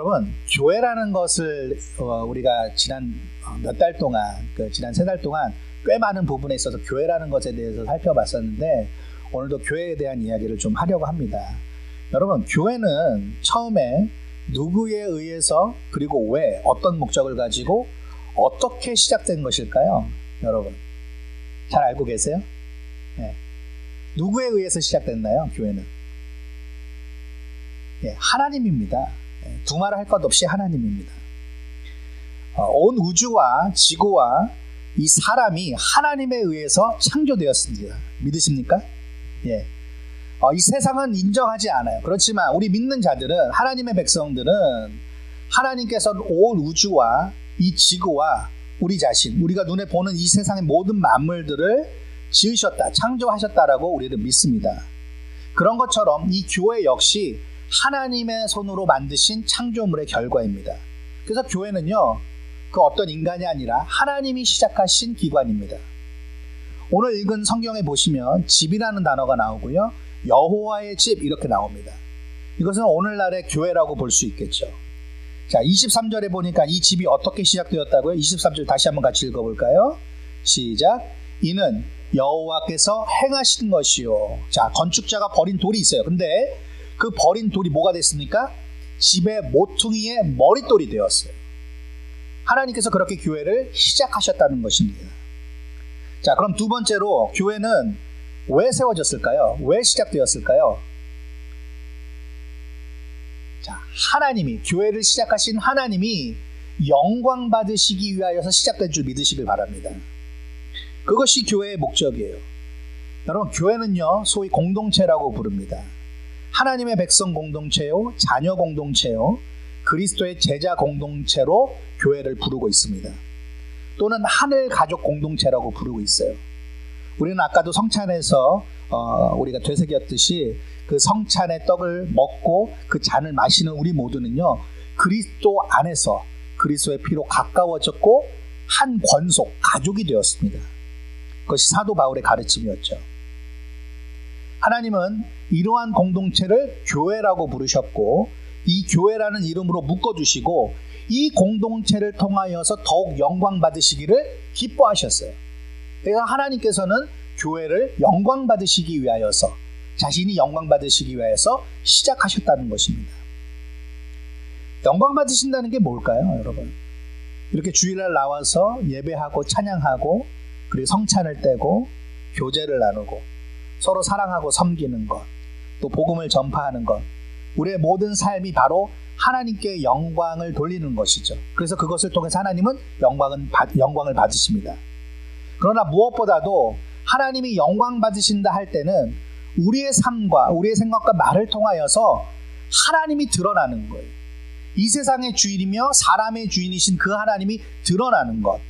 여러분, 교회라는 것을 우리가 지난 몇 달 동안, 지난 3달 동안 꽤 많은 부분에 있어서 교회라는 것에 대해서 살펴봤었는데 오늘도 교회에 대한 이야기를 좀 하려고 합니다. 여러분, 교회는 처음에 누구에 의해서 그리고 왜 어떤 목적을 가지고 어떻게 시작된 것일까요? 여러분, 잘 알고 계세요? 네. 누구에 의해서 시작됐나요? 교회는? 네, 하나님입니다. 두말을 할 것 없이 하나님입니다. 온 우주와 지구와 이 사람이 하나님에 의해서 창조되었습니다. 믿으십니까? 예. 이 세상은 인정하지 않아요. 그렇지만 우리 믿는 자들은, 하나님의 백성들은 하나님께서 온 우주와 이 지구와 우리 자신, 우리가 눈에 보는 이 세상의 모든 만물들을 지으셨다, 창조하셨다라고 우리는 믿습니다. 그런 것처럼 이 교회 역시 하나님의 손으로 만드신 창조물의 결과입니다. 그래서 교회는요, 그 어떤 인간이 아니라 하나님이 시작하신 기관입니다. 오늘 읽은 성경에 보시면 집이라는 단어가 나오고요, 여호와의 집 이렇게 나옵니다. 이것은 오늘날의 교회라고 볼 수 있겠죠. 자, 23절에 보니까 이 집이 어떻게 시작되었다고요? 23절 다시 한번 같이 읽어볼까요? 시작. 이는 여호와께서 행하신 것이요. 자, 건축자가 버린 돌이 있어요. 근데 그 버린 돌이 뭐가 됐습니까? 집의 모퉁이의 머릿돌이 되었어요. 하나님께서 그렇게 교회를 시작하셨다는 것입니다. 자, 그럼 두 번째로 교회는 왜 세워졌을까요? 왜 시작되었을까요? 자, 하나님이, 교회를 시작하신 하나님이 영광 받으시기 위하여서 시작된 줄 믿으시길 바랍니다. 그것이 교회의 목적이에요. 여러분, 교회는요, 소위 공동체라고 부릅니다. 하나님의 백성 공동체요, 자녀 공동체요, 그리스도의 제자 공동체로 교회를 부르고 있습니다. 또는 하늘 가족 공동체라고 부르고 있어요. 우리는 아까도 성찬에서 우리가 되새겼듯이 그 성찬의 떡을 먹고 그 잔을 마시는 우리 모두는요, 그리스도 안에서 그리스도의 피로 가까워졌고 한 권속, 가족이 되었습니다. 그것이 사도 바울의 가르침이었죠. 하나님은 이러한 공동체를 교회라고 부르셨고 이 교회라는 이름으로 묶어두시고 이 공동체를 통하여서 더욱 영광 받으시기를 기뻐하셨어요. 그래서 하나님께서는 교회를 영광 받으시기 위하여서, 자신이 영광 받으시기 위하여서 시작하셨다는 것입니다. 영광 받으신다는 게 뭘까요, 여러분? 이렇게 주일날 나와서 예배하고 찬양하고 그리고 성찬을 떼고 교제를 나누고 서로 사랑하고 섬기는 것, 또 복음을 전파하는 것, 우리의 모든 삶이 바로 하나님께 영광을 돌리는 것이죠. 그래서 그것을 통해서 하나님은 영광을 받으십니다. 그러나 무엇보다도 하나님이 영광 받으신다 할 때는 우리의 삶과 우리의 생각과 말을 통하여서 하나님이 드러나는 거예요. 이 세상의 주인이며 사람의 주인이신 그 하나님이 드러나는 것,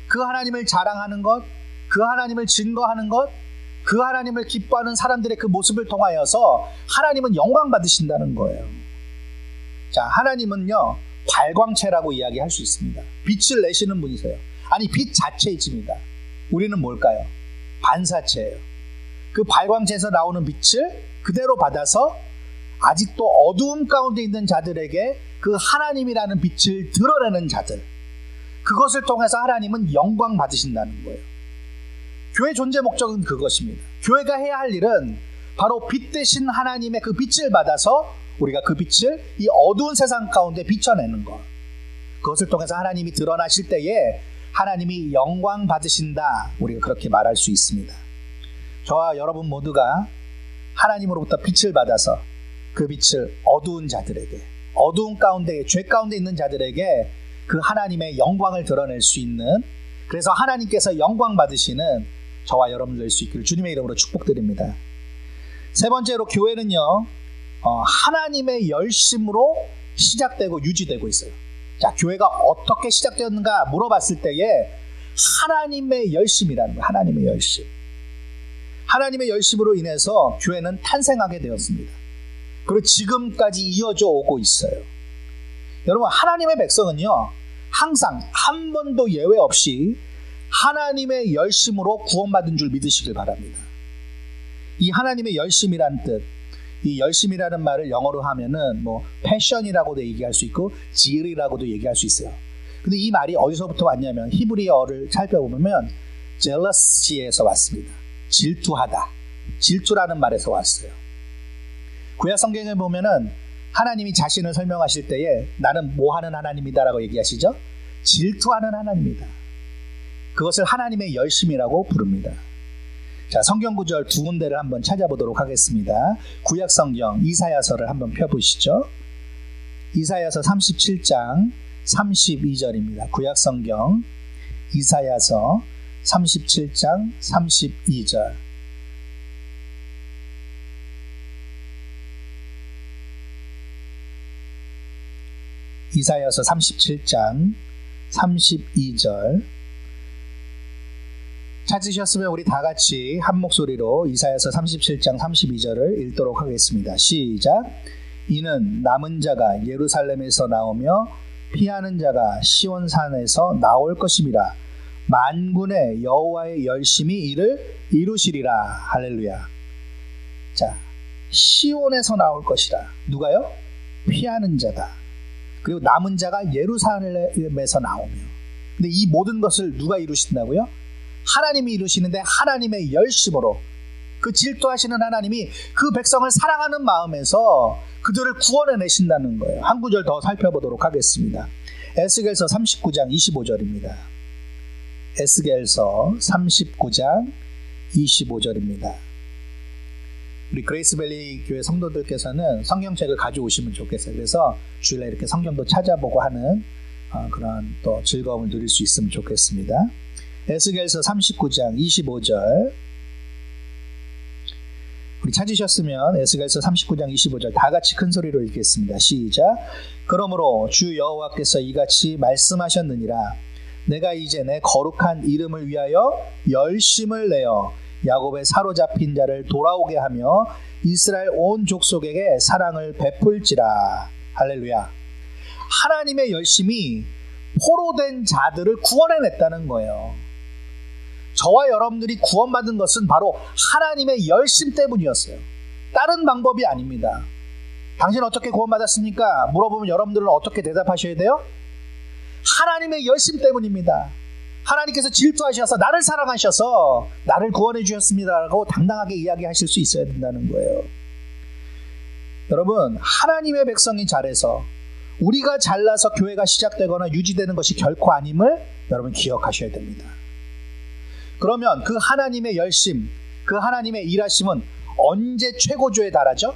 그 하나님을 자랑하는 것, 그 하나님을 증거하는 것, 그 하나님을 기뻐하는 사람들의 그 모습을 통하여서 하나님은 영광 받으신다는 거예요. 자, 하나님은요, 발광체라고 이야기할 수 있습니다. 빛을 내시는 분이세요. 아니, 빛 자체이십니다. 우리는 뭘까요? 반사체예요. 그 발광체에서 나오는 빛을 그대로 받아서 아직도 어두움 가운데 있는 자들에게 그 하나님이라는 빛을 드러내는 자들, 그것을 통해서 하나님은 영광 받으신다는 거예요. 교회 존재 목적은 그것입니다. 교회가 해야 할 일은 바로 빛 대신 하나님의 그 빛을 받아서 우리가 그 빛을 이 어두운 세상 가운데 비춰내는 것, 그것을 통해서 하나님이 드러나실 때에 하나님이 영광 받으신다, 우리가 그렇게 말할 수 있습니다. 저와 여러분 모두가 하나님으로부터 빛을 받아서 그 빛을 어두운 자들에게, 어두운 가운데, 죄 가운데 있는 자들에게 그 하나님의 영광을 드러낼 수 있는, 그래서 하나님께서 영광 받으시는 저와 여러분 될 수 있기를 주님의 이름으로 축복드립니다. 세 번째로 교회는요, 하나님의 열심으로 시작되고 유지되고 있어요. 자, 교회가 어떻게 시작되었는가 물어봤을 때에 하나님의 열심이라는 거예요. 하나님의 열심. 하나님의 열심으로 인해서 교회는 탄생하게 되었습니다. 그리고 지금까지 이어져 오고 있어요. 여러분, 하나님의 백성은요, 항상 한 번도 예외 없이 하나님의 열심으로 구원받은 줄 믿으시길 바랍니다. 이 하나님의 열심이란 뜻, 이 열심이라는 말을 영어로 하면은 뭐 패션이라고도 얘기할 수 있고 질이라고도 얘기할 수 있어요. 근데 이 말이 어디서부터 왔냐면 히브리어를 살펴보면 jealousy에서 왔습니다. 질투하다. 질투라는 말에서 왔어요. 구약 성경을 보면은 하나님이 자신을 설명하실 때에 나는 뭐 하는 하나님이다라고 얘기하시죠? 질투하는 하나님이다. 그것을 하나님의 열심이라고 부릅니다. 자, 성경 구절 두 군데를 한번 찾아보도록 하겠습니다. 구약 성경 이사야서를 한번 펴보시죠. 이사야서 37장 32절입니다. 구약 성경 이사야서 37장 32절. 이사야서 37장 32절. 찾으셨으면 우리 다 같이 한 목소리로 이사야서 37장 32절을 읽도록 하겠습니다. 시작. 이는 남은 자가 예루살렘에서 나오며 피하는 자가 시온산에서 나올 것임이라. 만군의 여호와의 열심이 이를 이루시리라. 할렐루야. 자, 시온에서 나올 것이라. 누가요? 피하는 자가. 그리고 남은 자가 예루살렘에서 나오며. 근데 이 모든 것을 누가 이루신다고요? 하나님이 이루시는데 하나님의 열심으로, 그 질투하시는 하나님이 그 백성을 사랑하는 마음에서 그들을 구원해내신다는 거예요. 한 구절 더 살펴보도록 하겠습니다. 에스겔서 39장 25절입니다. 에스겔서 39장 25절입니다. 우리 그레이스밸리 교회 성도들께서는 성경책을 가져오시면 좋겠어요. 그래서 주일에 이렇게 성경도 찾아보고 하는 그런 또 즐거움을 누릴 수 있으면 좋겠습니다. 에스겔서 39장 25절. 우리 찾으셨으면 에스겔서 39장 25절 다 같이 큰 소리로 읽겠습니다. 시작. 그러므로 주 여호와께서 이같이 말씀하셨느니라. 내가 이제 내 거룩한 이름을 위하여 열심을 내어 야곱의 사로잡힌 자를 돌아오게 하며 이스라엘 온 족속에게 사랑을 베풀지라. 할렐루야. 하나님의 열심이 포로된 자들을 구원해냈다는 거예요. 저와 여러분들이 구원받은 것은 바로 하나님의 열심 때문이었어요. 다른 방법이 아닙니다. 당신 어떻게 구원받았습니까? 물어보면 여러분들은 어떻게 대답하셔야 돼요? 하나님의 열심 때문입니다. 하나님께서 질투하셔서 나를 사랑하셔서 나를 구원해 주셨습니다라고 당당하게 이야기하실 수 있어야 된다는 거예요. 여러분, 하나님의 백성이 잘해서 우리가 잘나서 교회가 시작되거나 유지되는 것이 결코 아님을 여러분 기억하셔야 됩니다. 그러면 그 하나님의 열심, 그 하나님의 일하심은 언제 최고조에 달하죠?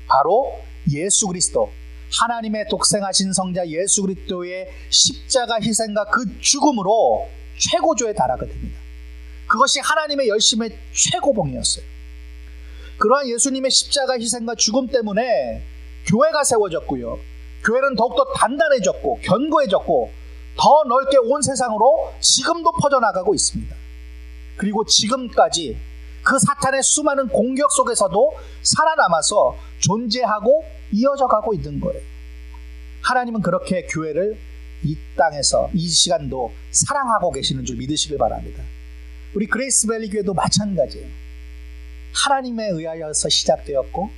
바로 예수 그리스도, 하나님의 독생하신 성자 예수 그리스도의 십자가 희생과 그 죽음으로 최고조에 달하게 됩니다. 그것이 하나님의 열심의 최고봉이었어요. 그러한 예수님의 십자가 희생과 죽음 때문에 교회가 세워졌고요. 교회는 더욱더 단단해졌고 견고해졌고 더 넓게 온 세상으로 지금도 퍼져나가고 있습니다. 그리고 지금까지 그 사탄의 수많은 공격 속에서도 살아남아서 존재하고 이어져 가고 있는 거예요. 하나님은 그렇게 교회를 이 땅에서 이 시간도 사랑하고 계시는 줄 믿으시길 바랍니다. 우리 그레이스밸리 교회도 마찬가지예요. 하나님에 의하여서 시작되었고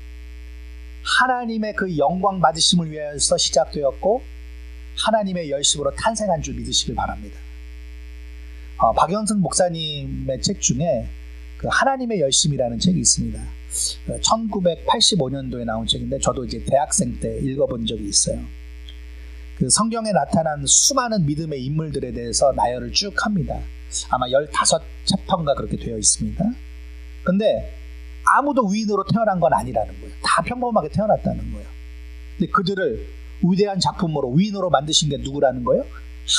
하나님의 그 영광 받으심을 위하여서 시작되었고 하나님의 열심으로 탄생한 줄 믿으시길 바랍니다. 박영선 목사님의 책 중에 그 하나님의 열심이라는 책이 있습니다. 1985년도에 나온 책인데 저도 이제 대학생 때 읽어본 적이 있어요. 그 성경에 나타난 수많은 믿음의 인물들에 대해서 나열을 쭉 합니다. 아마 15챕터인가 그렇게 되어 있습니다. 근데 아무도 위인으로 태어난 건 아니라는 거예요. 다 평범하게 태어났다는 거예요. 근데 그들을 위대한 작품으로 위인으로 만드신 게 누구라는 거예요?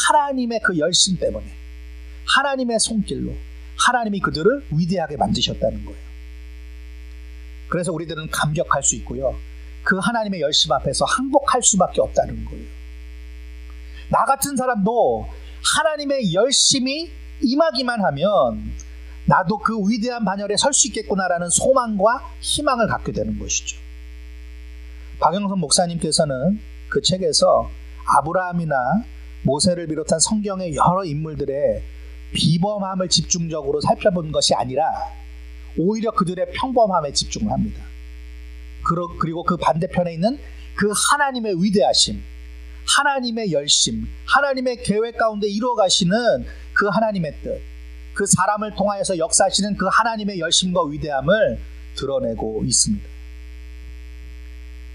하나님의 그 열심 때문에, 하나님의 손길로 하나님이 그들을 위대하게 만드셨다는 거예요. 그래서 우리들은 감격할 수 있고요. 그 하나님의 열심 앞에서 항복할 수밖에 없다는 거예요. 나 같은 사람도 하나님의 열심이 임하기만 하면 나도 그 위대한 반열에 설 수 있겠구나라는 소망과 희망을 갖게 되는 것이죠. 박영선 목사님께서는 그 책에서 아브라함이나 모세를 비롯한 성경의 여러 인물들의 비범함을 집중적으로 살펴본 것이 아니라 오히려 그들의 평범함에 집중을 합니다. 그리고 그 반대편에 있는 그 하나님의 위대하심, 하나님의 열심, 하나님의 계획 가운데 이루어가시는 그 하나님의 뜻, 그 사람을 통하여서 역사하시는 그 하나님의 열심과 위대함을 드러내고 있습니다.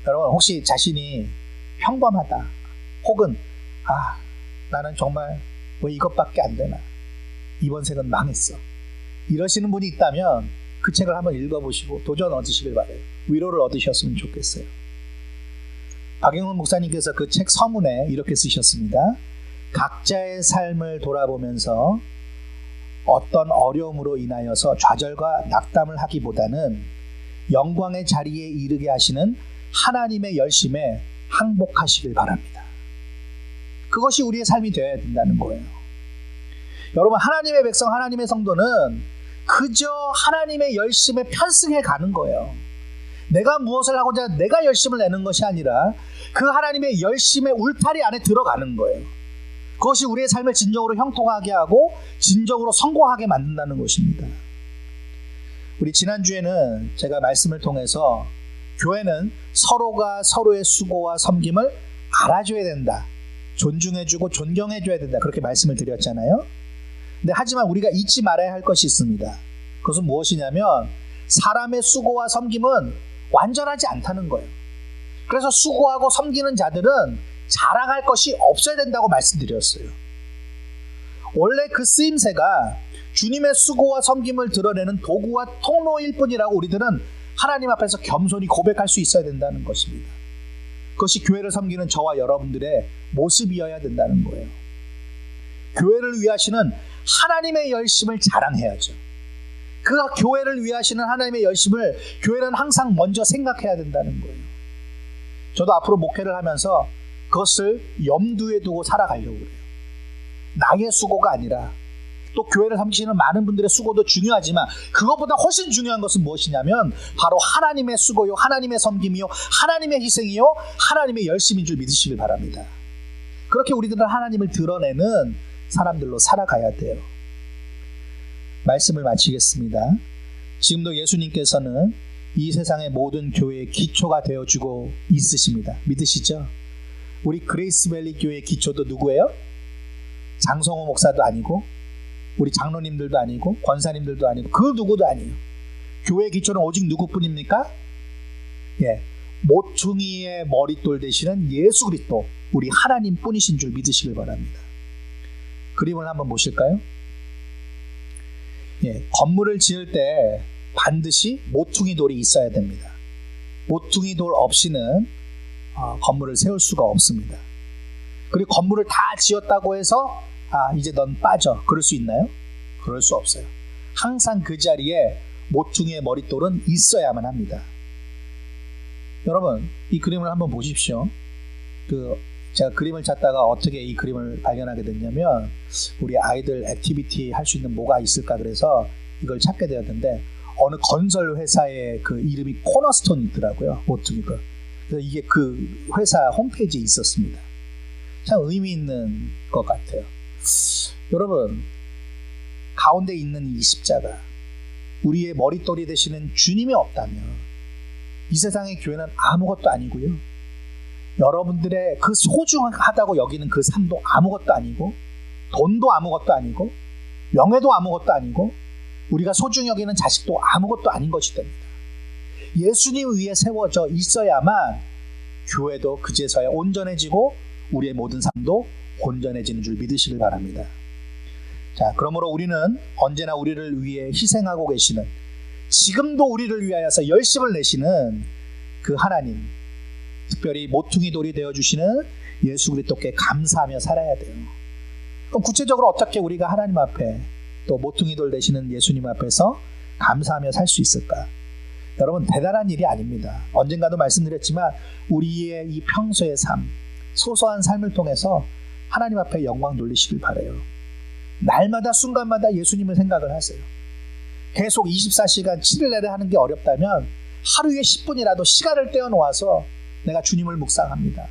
여러분, 혹시 자신이 평범하다, 혹은 나는 정말 왜 이것밖에 안 되나, 이번 생은 망했어, 이러시는 분이 있다면 그 책을 한번 읽어보시고 도전 얻으시길 바라요. 위로를 얻으셨으면 좋겠어요. 박영훈 목사님께서 그 책 서문에 이렇게 쓰셨습니다. 각자의 삶을 돌아보면서 어떤 어려움으로 인하여서 좌절과 낙담을 하기보다는 영광의 자리에 이르게 하시는 하나님의 열심에 항복하시길 바랍니다. 그것이 우리의 삶이 되어야 된다는 거예요. 여러분, 하나님의 백성, 하나님의 성도는 그저 하나님의 열심에 편승해 가는 거예요. 내가 무엇을 하고자 내가 열심을 내는 것이 아니라 그 하나님의 열심의 울타리 안에 들어가는 거예요. 그것이 우리의 삶을 진정으로 형통하게 하고 진정으로 성공하게 만든다는 것입니다. 우리 지난주에는 제가 말씀을 통해서 교회는 서로가 서로의 수고와 섬김을 알아줘야 된다, 존중해주고 존경해줘야 된다, 그렇게 말씀을 드렸잖아요. 근데 하지만 우리가 잊지 말아야 할 것이 있습니다. 그것은 무엇이냐면 사람의 수고와 섬김은 완전하지 않다는 거예요. 그래서 수고하고 섬기는 자들은 자랑할 것이 없어야 된다고 말씀드렸어요. 원래 그 쓰임새가 주님의 수고와 섬김을 드러내는 도구와 통로일 뿐이라고 우리들은 하나님 앞에서 겸손히 고백할 수 있어야 된다는 것입니다. 그것이 교회를 섬기는 저와 여러분들의 모습이어야 된다는 거예요. 교회를 위하시는 하나님의 열심을 자랑해야죠. 그 교회를 위하시는 하나님의 열심을 교회는 항상 먼저 생각해야 된다는 거예요. 저도 앞으로 목회를 하면서 그것을 염두에 두고 살아가려고 그래요. 나의 수고가 아니라, 또 교회를 섬기시는 많은 분들의 수고도 중요하지만 그것보다 훨씬 중요한 것은 무엇이냐면 바로 하나님의 수고요, 하나님의 섬김이요, 하나님의 희생이요, 하나님의 열심인 줄 믿으시길 바랍니다. 그렇게 우리들은 하나님을 드러내는 사람들로 살아가야 돼요. 말씀을 마치겠습니다. 지금도 예수님께서는 이 세상의 모든 교회의 기초가 되어주고 있으십니다. 믿으시죠? 우리 그레이스밸리 교회의 기초도 누구예요? 장성호 목사도 아니고, 우리 장로님들도 아니고, 권사님들도 아니고, 그 누구도 아니에요. 교회의 기초는 오직 누구뿐입니까? 모퉁이의 머릿돌 되시는 예수 그리스도, 우리 하나님 뿐이신 줄 믿으시길 바랍니다. 그림을 한번 보실까요? 건물을 지을 때 반드시 모퉁이 돌이 있어야 됩니다. 모퉁이 돌 없이는 건물을 세울 수가 없습니다. 그리고 건물을 다 지었다고 해서 이제 넌 빠져, 그럴 수 있나요? 그럴 수 없어요. 항상 그 자리에 모퉁이의 머릿돌은 있어야만 합니다. 여러분, 이 그림을 한번 보십시오. 제가 그림을 찾다가 어떻게 이 그림을 발견하게 됐냐면, 우리 아이들 액티비티 할 수 있는 뭐가 있을까 그래서 이걸 찾게 되었는데, 어느 건설 회사의 그 이름이 코너스톤이 있더라고요. 모퉁이가. 그래서 이게 그 회사 홈페이지에 있었습니다. 참 의미 있는 것 같아요. 여러분, 가운데 있는 이 십자가, 우리의 머릿돌이 되시는 주님이 없다면 이 세상의 교회는 아무것도 아니고요, 여러분들의 그 소중하다고 여기는 그 삶도 아무것도 아니고, 돈도 아무것도 아니고, 명예도 아무것도 아니고, 우리가 소중히 여기는 자식도 아무것도 아닌 것이 됩니다. 예수님 위에 세워져 있어야만 교회도 그제서야 온전해지고 우리의 모든 삶도 온전해지는 줄 믿으시길 바랍니다. 자, 그러므로 우리는 언제나 우리를 위해 희생하고 계시는, 지금도 우리를 위하여서 열심을 내시는 그 하나님, 특별히 모퉁이 돌이 되어주시는 예수 그리스도께 감사하며 살아야 돼요. 그럼 구체적으로 어떻게 우리가 하나님 앞에, 또 모퉁이 돌 되시는 예수님 앞에서 감사하며 살 수 있을까? 여러분, 대단한 일이 아닙니다. 언젠가도 말씀드렸지만 우리의 이 평소의 삶, 소소한 삶을 통해서 하나님 앞에 영광 돌리시길 바라요. 날마다 순간마다 예수님을 생각을 하세요. 계속 24시간 7일 내내 하는 게 어렵다면 하루에 10분이라도 시간을 떼어놓아서 내가 주님을 묵상합니다.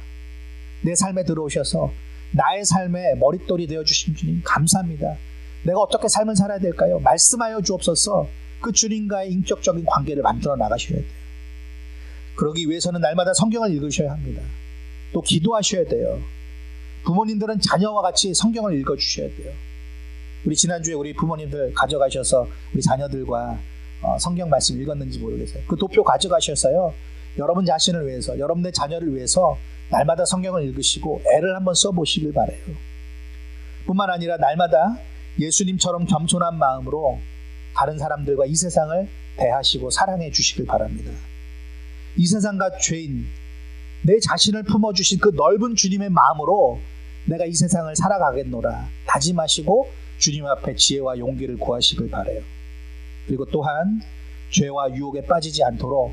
내 삶에 들어오셔서 나의 삶에 머릿돌이 되어주신 주님 감사합니다. 내가 어떻게 삶을 살아야 될까요? 말씀하여 주옵소서. 그 주님과의 인격적인 관계를 만들어 나가셔야 돼요. 그러기 위해서는 날마다 성경을 읽으셔야 합니다. 또 기도하셔야 돼요. 부모님들은 자녀와 같이 성경을 읽어주셔야 돼요. 우리 지난주에 우리 부모님들 가져가셔서 우리 자녀들과 성경 말씀 읽었는지 모르겠어요. 그 도표 가져가셔서요, 여러분 자신을 위해서, 여러분의 자녀를 위해서 날마다 성경을 읽으시고 애를 한번 써보시길 바라요. 뿐만 아니라 날마다 예수님처럼 겸손한 마음으로 다른 사람들과 이 세상을 대하시고 사랑해 주시길 바랍니다. 이 세상과 죄인, 내 자신을 품어주신 그 넓은 주님의 마음으로 내가 이 세상을 살아가겠노라 다짐하시고 주님 앞에 지혜와 용기를 구하시길 바라요. 그리고 또한 죄와 유혹에 빠지지 않도록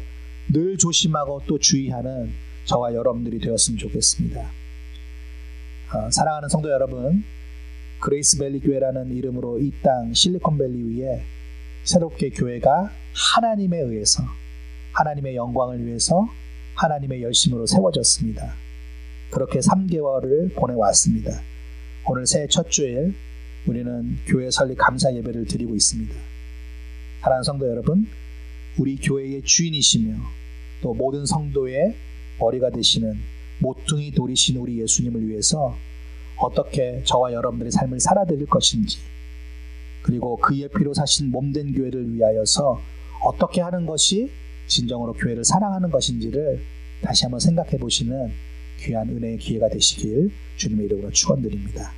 늘 조심하고 또 주의하는 저와 여러분들이 되었으면 좋겠습니다. 사랑하는 성도 여러분, 그레이스밸리 교회라는 이름으로 이 땅 실리콘밸리 위에 새롭게 교회가 하나님에 의해서, 하나님의 영광을 위해서 하나님의 열심으로 세워졌습니다. 그렇게 3개월을 보내왔습니다. 오늘 새해 첫 주일 우리는 교회 설립 감사 예배를 드리고 있습니다. 사랑하는 성도 여러분, 우리 교회의 주인이시며 또 모든 성도의 머리가 되시는 모퉁이 돌이신 우리 예수님을 위해서 어떻게 저와 여러분들의 삶을 살아드릴 것인지, 그리고 그의 피로 사신 몸된 교회를 위하여서 어떻게 하는 것이 진정으로 교회를 사랑하는 것인지를 다시 한번 생각해 보시는 귀한 은혜의 기회가 되시길 주님의 이름으로 축원드립니다.